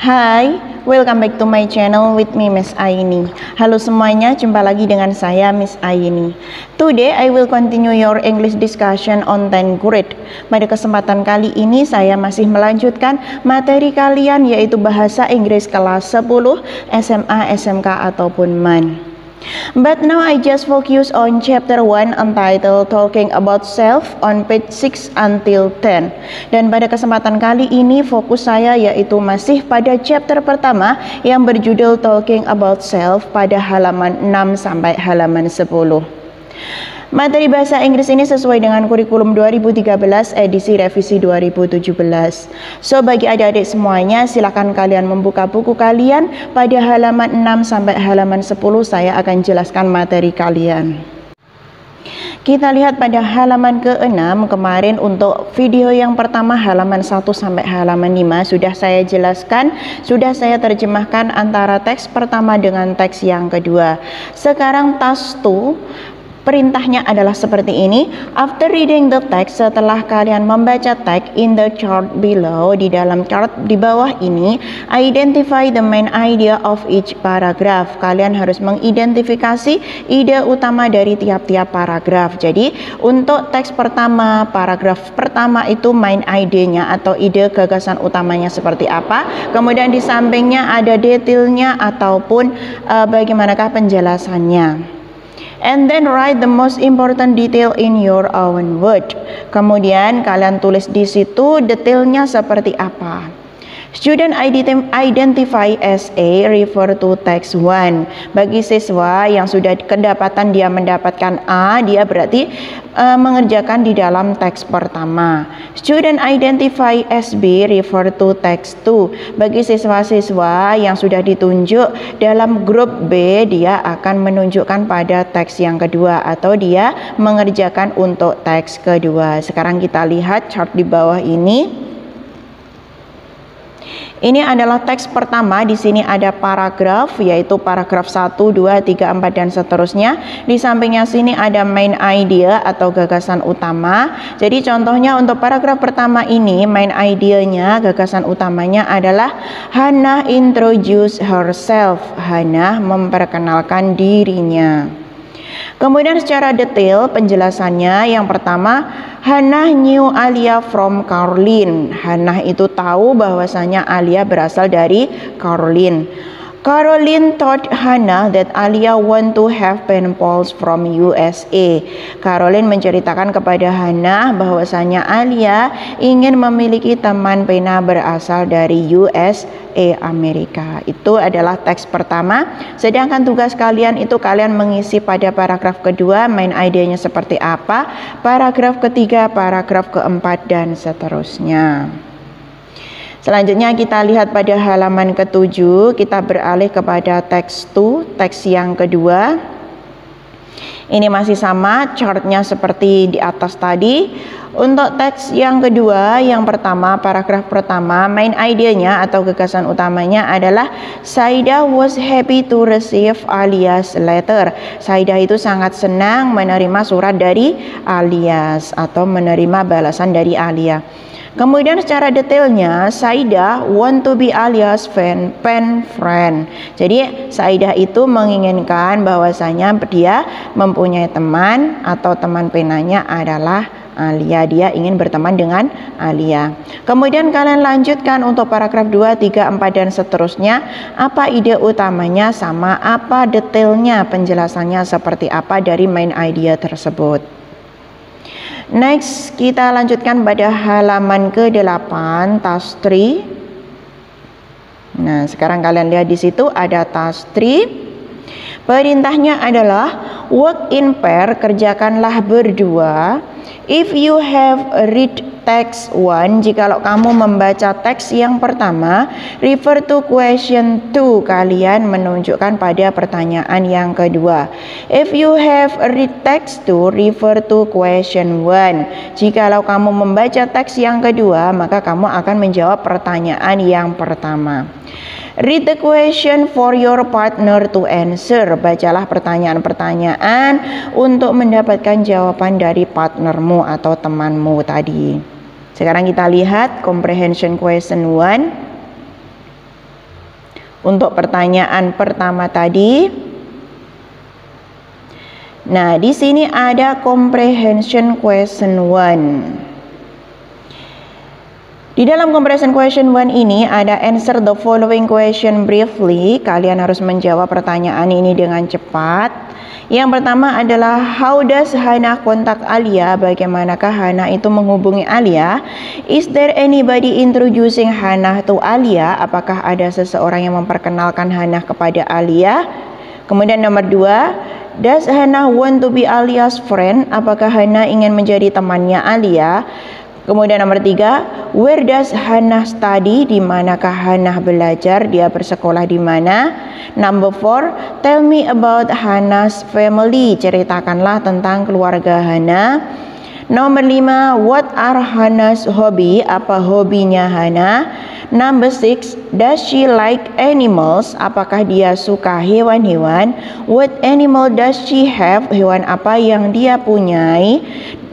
Hai, welcome back to my channel with me Miss Aini. Halo semuanya, jumpa lagi dengan saya Miss Aini. Today I will continue your English discussion on 10th grade. Pada kesempatan kali ini saya masih melanjutkan materi kalian yaitu bahasa Inggris kelas 10 SMA, SMK ataupun MAN. But now I just focus on chapter 1 entitled Talking About Self on page 6 until 10. Dan pada kesempatan kali ini fokus saya yaitu masih pada chapter pertama yang berjudul Talking About Self pada halaman 6 sampai halaman 10. Materi bahasa Inggris ini sesuai dengan kurikulum 2013 edisi revisi 2017. So bagi adik-adik semuanya silakan kalian membuka buku kalian pada halaman 6 sampai halaman 10 saya akan jelaskan materi kalian. Kita lihat pada halaman ke-6 kemarin untuk video yang pertama halaman 1 sampai halaman 5 sudah saya jelaskan, sudah saya terjemahkan antara teks pertama dengan teks yang kedua. Sekarang task 2 perintahnya adalah seperti ini. After reading the text, setelah kalian membaca teks in the chart below, di dalam chart di bawah ini, identify the main idea of each paragraph. Kalian harus mengidentifikasi ide utama dari tiap-tiap paragraf. Jadi untuk teks pertama, paragraf pertama itu main idenya atau ide gagasan utamanya seperti apa. Kemudian di sampingnya ada detailnya ataupun bagaimanakah penjelasannya. And then write the most important detail in your own word. Kemudian kalian tulis di situ detailnya seperti apa. Student identify as A refer to text 1. Bagi siswa yang sudah kedapatan dia mendapatkan A, dia berarti mengerjakan di dalam teks pertama. Student identify as B refer to text 2. Bagi siswa-siswa yang sudah ditunjuk dalam grup B, dia akan menunjukkan pada teks yang kedua atau dia mengerjakan untuk teks kedua. Sekarang kita lihat chart di bawah ini. Ini adalah teks pertama, di sini ada paragraf yaitu paragraf 1, 2, 3, 4 dan seterusnya. Di sampingnya sini ada main idea atau gagasan utama. Jadi contohnya untuk paragraf pertama ini main idenya, gagasan utamanya adalah Hannah introduce herself. Hannah memperkenalkan dirinya. Kemudian secara detail penjelasannya yang pertama, Hannah knew Alia from Caroline. Hannah itu tahu bahwasanya Alia berasal dari Caroline. Caroline told Hannah that Alia want to have pen pals from USA. Caroline menceritakan kepada Hannah bahwasanya Alia ingin memiliki teman pena berasal dari USA, Amerika. Itu adalah teks pertama. Sedangkan tugas kalian itu kalian mengisi pada paragraf kedua main idenya seperti apa, paragraf ketiga, paragraf keempat dan seterusnya. Selanjutnya kita lihat pada halaman ke-7, kita beralih kepada teks 2, teks yang kedua. Ini masih sama, chartnya seperti di atas tadi. Untuk teks yang kedua, yang pertama, paragraf pertama, main idenya atau gagasan utamanya adalah Saida was happy to receive Alia's letter. Saida itu sangat senang menerima surat dari Alias atau menerima balasan dari Alia. Kemudian secara detailnya, Saida want to be Alia's pen friend. Jadi Saida itu menginginkan bahwasanya dia mempunyai teman atau teman penanya adalah Alia. Dia ingin berteman dengan Alia. Kemudian kalian lanjutkan untuk paragraf 2, 3, 4 dan seterusnya. Apa ide utamanya sama apa detailnya, penjelasannya seperti apa dari main idea tersebut. Next, kita lanjutkan pada halaman ke-8, task 3. Nah, sekarang kalian lihat di situ ada task 3. Perintahnya adalah work in pair, kerjakanlah berdua. If you have read text 1, jikalau kamu membaca teks yang pertama, refer to question 2, kalian menunjukkan pada pertanyaan yang kedua. If you have read text 2, refer to question 1. Jikalau kamu membaca teks yang kedua, maka kamu akan menjawab pertanyaan yang pertama. Read the question for your partner to answer. Bacalah pertanyaan-pertanyaan untuk mendapatkan jawaban dari partnermu atau temanmu tadi. Sekarang kita lihat comprehension question 1. Untuk pertanyaan pertama tadi. Nah, di sini ada comprehension question 1. Di dalam comprehension question 1 ini ada answer the following question briefly. Kalian harus menjawab pertanyaan ini dengan cepat. Yang pertama adalah how does Hana contact Alia? Bagaimanakah Hana itu menghubungi Alia? Is there anybody introducing Hana to Alia? Apakah ada seseorang yang memperkenalkan Hana kepada Alia? Kemudian nomor 2, does Hana want to be Alia's friend? Apakah Hana ingin menjadi temannya Alia? Kemudian nomor 3, where does Hana study? Di manakah Hana belajar? Dia bersekolah di mana? Number 4, tell me about Hana's family. Ceritakanlah tentang keluarga Hana. Nomor 5, what are Hana's hobby? Apa hobinya Hana? Number 6, does she like animals? Apakah dia suka hewan-hewan? What animal does she have? Hewan apa yang dia punyai?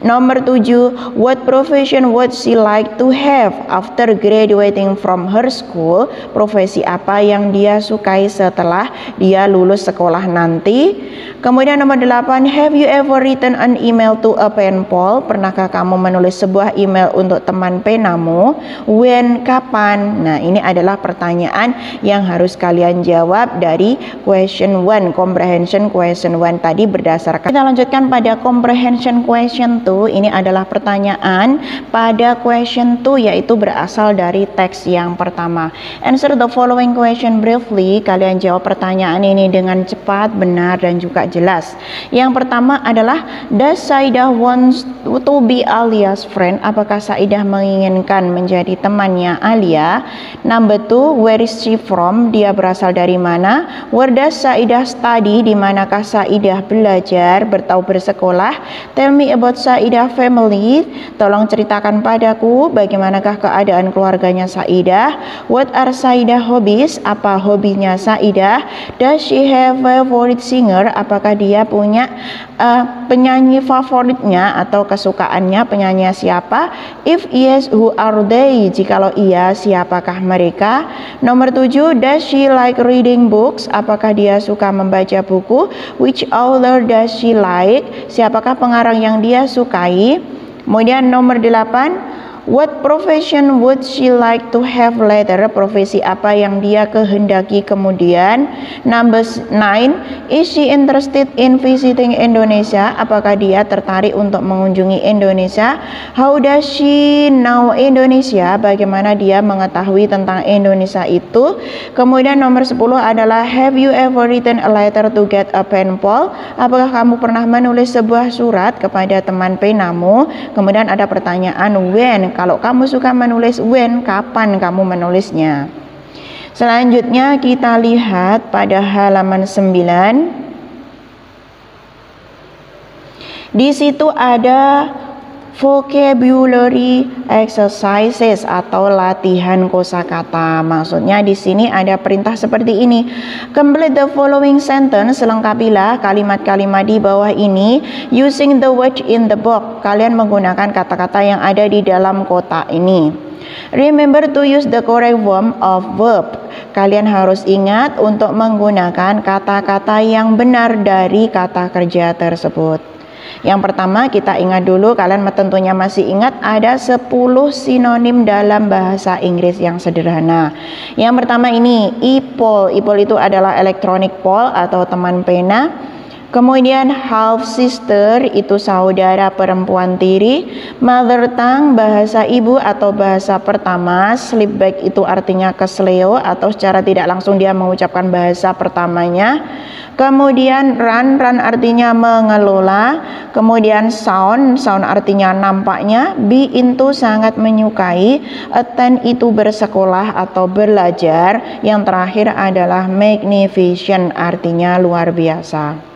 Nomor 7, what profession would she like to have after graduating from her school? Profesi apa yang dia sukai setelah dia lulus sekolah nanti? Kemudian nomor 8, have you ever written an email to a pen pal? Pernahkah kamu menulis sebuah email untuk teman penamu? When? Kapan? Nah, ini adalah pertanyaan yang harus kalian jawab dari question 1, comprehension question 1 tadi berdasarkan. Kita lanjutkan pada comprehension question 2. Ini adalah pertanyaan pada question 2, yaitu berasal dari teks yang pertama. Answer the following question briefly. Kalian jawab pertanyaan ini dengan cepat, benar, dan juga jelas. Yang pertama adalah does Saidah wants to be Alia's friend? Apakah Saidah menginginkan menjadi temannya Alia? Number 2, where is she from? Dia berasal dari mana? Where does Saidah study? Di manakah Saidah belajar atau bersekolah? Tell me about Saidah family. Tolong ceritakan padaku bagaimanakah keadaan keluarganya Saidah. What are Saidah hobbies? Apa hobinya Saidah? Does she have a favorite singer? Apakah dia punya penyanyi favoritnya atau kesukaannya, penyanyi siapa? If yes, who are they? Jikalau iya, siapakah mereka? Nomor 7, does she like reading books? Apakah dia suka membaca buku? Which author does she like? Siapakah pengarang yang dia sukai? Kemudian nomor 8, what profession would she like to have later? Profesi apa yang dia kehendaki kemudian? Number 9, is she interested in visiting Indonesia? Apakah dia tertarik untuk mengunjungi Indonesia? How does she know Indonesia? Bagaimana dia mengetahui tentang Indonesia itu? Kemudian nomor 10 adalah have you ever written a letter to get a pen pal? Apakah kamu pernah menulis sebuah surat kepada teman penamu? Kemudian ada pertanyaan when. Kalau kamu suka menulis when, kapan kamu menulisnya? Selanjutnya kita lihat pada halaman 9. Di situ ada vocabulary exercises atau latihan kosakata. Maksudnya di sini ada perintah seperti ini. Complete the following sentence. Lengkapilah kalimat-kalimat di bawah ini using the word in the box. Kalian menggunakan kata-kata yang ada di dalam kotak ini. Remember to use the correct form of verb. Kalian harus ingat untuk menggunakan kata-kata yang benar dari kata kerja tersebut. Yang pertama kita ingat dulu, kalian tentunya masih ingat ada 10 sinonim dalam bahasa Inggris yang sederhana. Yang pertama ini e-poll. E-poll itu adalah electronic poll atau teman pena. Kemudian half sister itu saudara perempuan tiri. Mother tongue bahasa ibu atau bahasa pertama. Slip back itu artinya kesleo atau secara tidak langsung dia mengucapkan bahasa pertamanya. Kemudian run artinya mengelola. Kemudian sound artinya nampaknya. Be into sangat menyukai. Attend itu bersekolah atau belajar. Yang terakhir adalah magnificent artinya luar biasa.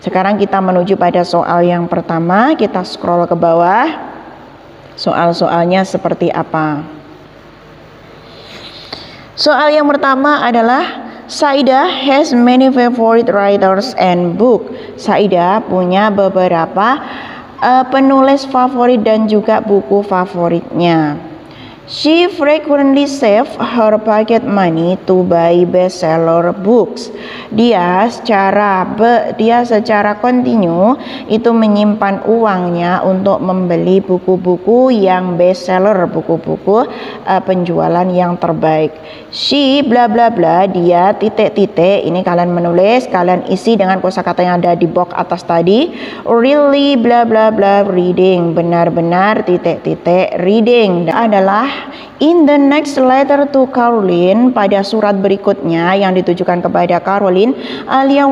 Sekarang kita menuju pada soal yang pertama. Kita scroll ke bawah. Soal-soalnya seperti apa? Soal yang pertama adalah Saida has many favorite writers and book. Saida punya beberapa penulis favorit dan juga buku favoritnya. She frequently save her pocket money to buy bestseller books. Dia secara kontinu itu menyimpan uangnya untuk membeli buku-buku yang bestseller, buku-buku penjualan yang terbaik. She bla bla bla, dia titik-titik, ini kalian menulis, kalian isi dengan kosakata yang ada di box atas tadi. Really bla bla bla reading, benar-benar titik-titik reading adalah in the next letter to Caroline, pada surat berikutnya yang ditujukan kepada Caroline, Alia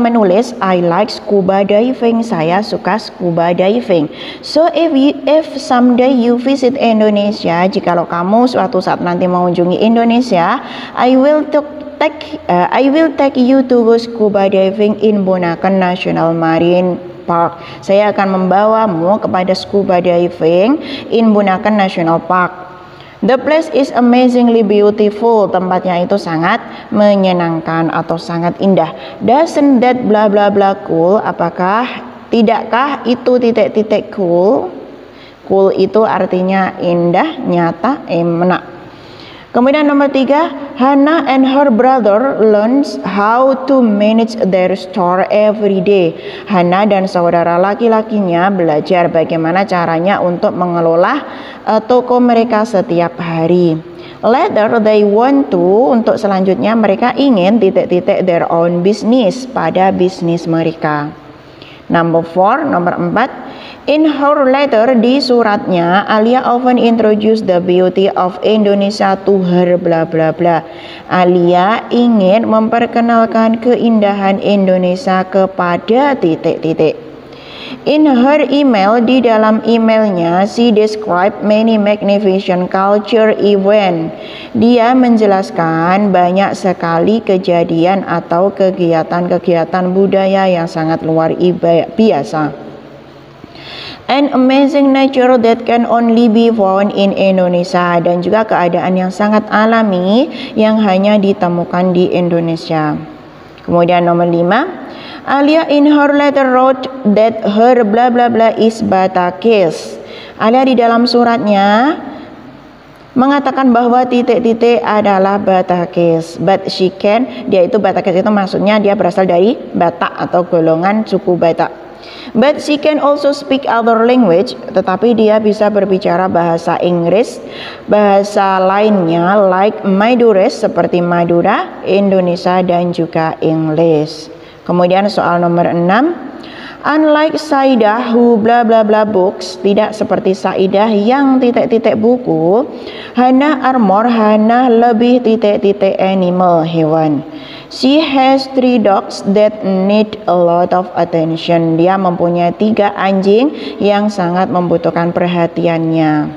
menulis I like scuba diving, saya suka scuba diving. So if someday you visit Indonesia, jikalau kamu suatu saat nanti mengunjungi Indonesia, I will take you to go scuba diving in Bunaken National Marine Park. Saya akan membawamu kepada scuba diving in Bunaken National Park. The place is amazingly beautiful. Tempatnya itu sangat menyenangkan atau sangat indah. Doesn't that bla bla bla cool? Tidakkah itu titik-titik cool? Cool itu artinya indah, nyata, enak. Kemudian nomor 3, Hannah and her brother learns how to manage their store every day. Hannah dan saudara laki-lakinya belajar bagaimana caranya untuk mengelola toko mereka setiap hari. Later they want to, untuk selanjutnya mereka ingin titik-titik their own business, pada bisnis mereka. Nomor 4, in her letter, di suratnya, Alia often introduce the beauty of Indonesia to her bla bla bla. Alia ingin memperkenalkan keindahan Indonesia kepada titik-titik. In her email, di dalam emailnya, she described many magnificent culture event. Dia menjelaskan banyak sekali kejadian atau kegiatan-kegiatan budaya yang sangat luar biasa. An amazing nature that can only be found in Indonesia, dan juga keadaan yang sangat alami yang hanya ditemukan di Indonesia. Kemudian nomor 5, Alia in her letter wrote that her bla bla bla is Batakis. Alia di dalam suratnya mengatakan bahwa titik-titik adalah Batakis. But she can, dia itu Batakis itu maksudnya dia berasal dari Batak atau golongan suku Batak. But she can also speak other language, tetapi dia bisa berbicara bahasa Inggris, bahasa lainnya like Madures seperti Madura, Indonesia dan juga English. Kemudian soal nomor 6, unlike Saidah who bla bla bla books, tidak seperti Saidah yang titik-titik buku, Hannah lebih titik-titik animal, hewan. She has 3 dogs that need a lot of attention. Dia mempunyai 3 anjing yang sangat membutuhkan perhatiannya.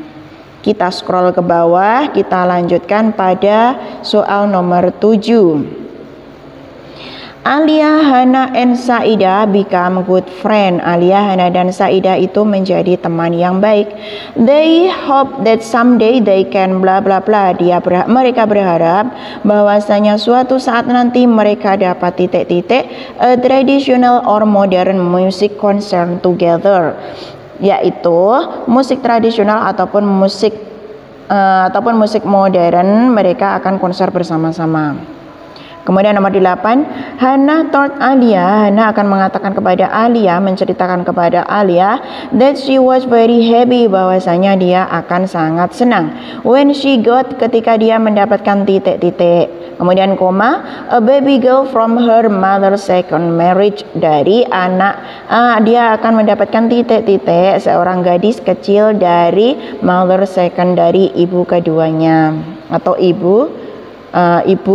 Kita scroll ke bawah, kita lanjutkan pada soal nomor 7. Alia, Hannah, and Saida become good friend. Alia, Hannah, dan Saida itu menjadi teman yang baik. They hope that someday they can bla bla bla. Mereka berharap bahwasanya suatu saat nanti mereka dapat titik-titik a traditional or modern music concert together, yaitu musik tradisional ataupun musik modern. Mereka akan konser bersama-sama. Kemudian nomor 8, Hannah told Alia, Hannah akan mengatakan kepada Alia, menceritakan kepada Alia that she was very happy, bahwasanya dia akan sangat senang when she got, ketika dia mendapatkan titik-titik Kemudian koma, a baby girl from her mother's second marriage, dari anak dia akan mendapatkan titik-titik, seorang gadis kecil dari mother second, dari ibu keduanya, atau ibu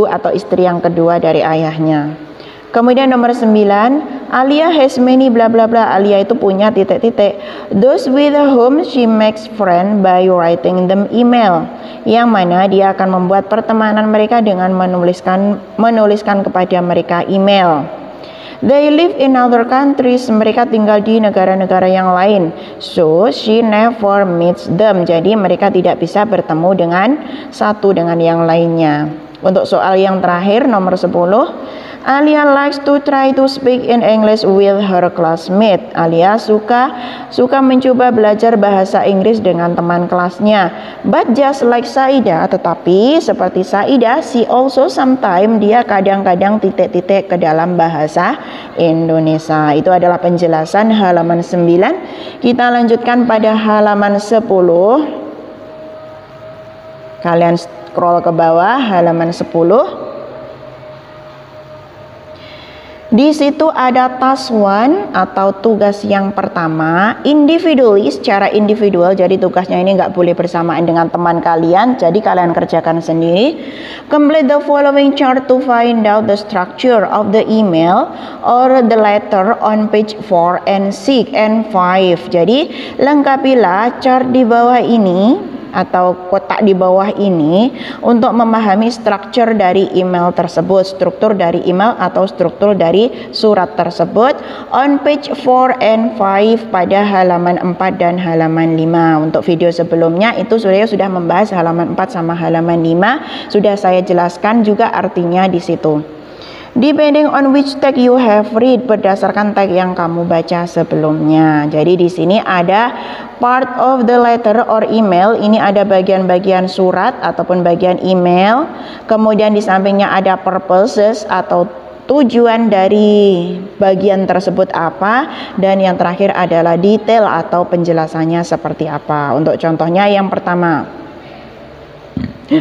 atau istri yang kedua dari ayahnya. Kemudian nomor 9, Alia has many bla bla bla. Alia itu punya titik-titik. Those with whom she makes friend by writing them email. Yang mana dia akan membuat pertemanan mereka dengan menuliskan kepada mereka email. They live in other countries. Mereka tinggal di negara-negara yang lain. So she never meets them. Jadi mereka tidak bisa bertemu dengan satu dengan yang lainnya. Untuk soal yang terakhir nomor 10, Alia likes to try to speak in English with her classmate. Alia suka mencoba belajar bahasa Inggris dengan teman kelasnya. But just like Saida, tetapi seperti Saida, she also sometimes, dia kadang-kadang titik-titik ke dalam bahasa Indonesia. Itu adalah penjelasan halaman 9. Kita lanjutkan pada halaman 10. Kalian scroll ke bawah halaman 10. Di situ ada task 1 atau tugas yang pertama, individually, secara individual. Jadi tugasnya ini nggak boleh bersamaan dengan teman kalian, jadi kalian kerjakan sendiri. Complete the following chart to find out the structure of the email or the letter on page 4 and 6 and 5. Jadi lengkapilah chart di bawah ini atau kotak di bawah ini untuk memahami struktur dari email tersebut, struktur dari email atau struktur dari surat tersebut on page 4 and 5 pada halaman 4 dan halaman 5. Untuk video sebelumnya itu sudah membahas halaman 4 sama halaman 5, sudah saya jelaskan juga artinya di situ. Depending on which tag you have read, berdasarkan tag yang kamu baca sebelumnya. Jadi di sini ada part of the letter or email, ini ada bagian-bagian surat ataupun bagian email. Kemudian di sampingnya ada purposes atau tujuan dari bagian tersebut apa, dan yang terakhir adalah detail atau penjelasannya seperti apa. Untuk contohnya yang pertama,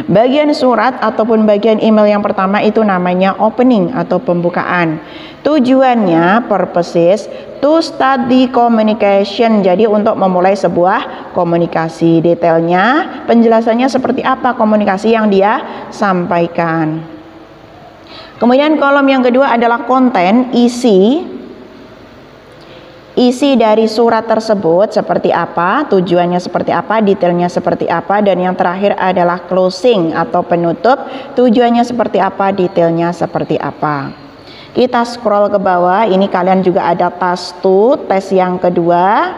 bagian surat ataupun bagian email yang pertama itu namanya opening atau pembukaan. Tujuannya, purposes, to start the communication. Jadi untuk memulai sebuah komunikasi. Detailnya, penjelasannya seperti apa komunikasi yang dia sampaikan. Kemudian kolom yang kedua adalah konten, isi dari surat tersebut seperti apa, tujuannya seperti apa, detailnya seperti apa, dan yang terakhir adalah closing atau penutup, tujuannya seperti apa, detailnya seperti apa. Kita scroll ke bawah, ini kalian juga ada task 2, tes yang kedua,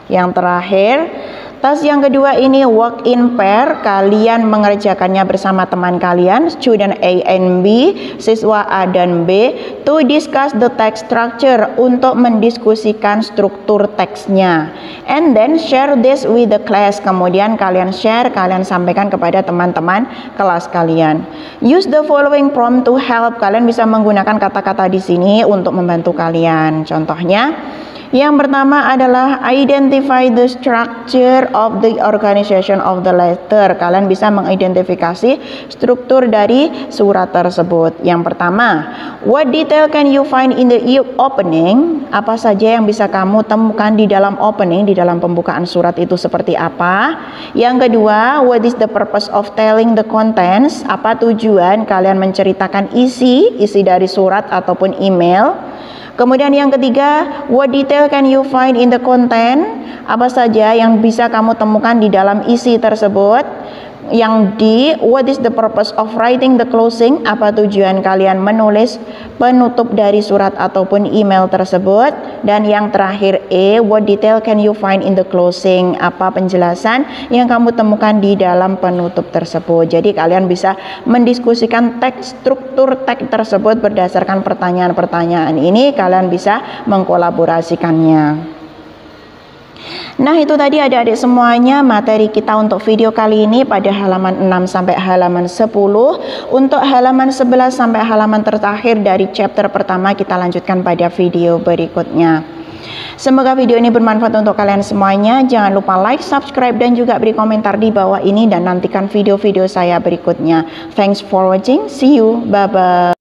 yang terakhir. Tes yang kedua ini work in pair, kalian mengerjakannya bersama teman kalian, student A and B, siswa A dan B, to discuss the text structure, untuk mendiskusikan struktur teksnya, and then share this with the class. Kemudian kalian share, kalian sampaikan kepada teman-teman kelas kalian. Use the following prompt to help, kalian bisa menggunakan kata-kata di sini untuk membantu kalian. Contohnya, yang pertama adalah identify the structure of the organization of the letter. Kalian bisa mengidentifikasi struktur dari surat tersebut. Yang pertama, what detail can you find in the opening? Apa saja yang bisa kamu temukan di dalam opening, di dalam pembukaan surat itu seperti apa? Yang kedua, what is the purpose of telling the contents? Apa tujuan kalian menceritakan isi dari surat ataupun email? Kemudian yang ketiga, what detail can you find in the content? Apa saja yang bisa kamu temukan di dalam isi tersebut? Yang D, what is the purpose of writing the closing? Apa tujuan kalian menulis penutup dari surat ataupun email tersebut? Dan yang terakhir E, what detail can you find in the closing? Apa penjelasan yang kamu temukan di dalam penutup tersebut? Jadi kalian bisa mendiskusikan teks, struktur teks tersebut berdasarkan pertanyaan-pertanyaan ini, kalian bisa mengkolaborasikannya. Nah, itu tadi adik-adik semuanya materi kita untuk video kali ini pada halaman 6 sampai halaman 10. Untuk halaman 11 sampai halaman terakhir dari chapter pertama kita lanjutkan pada video berikutnya. Semoga video ini bermanfaat untuk kalian semuanya. Jangan lupa like, subscribe, dan juga beri komentar di bawah ini dan nantikan video-video saya berikutnya. Thanks for watching. See you. Bye-bye.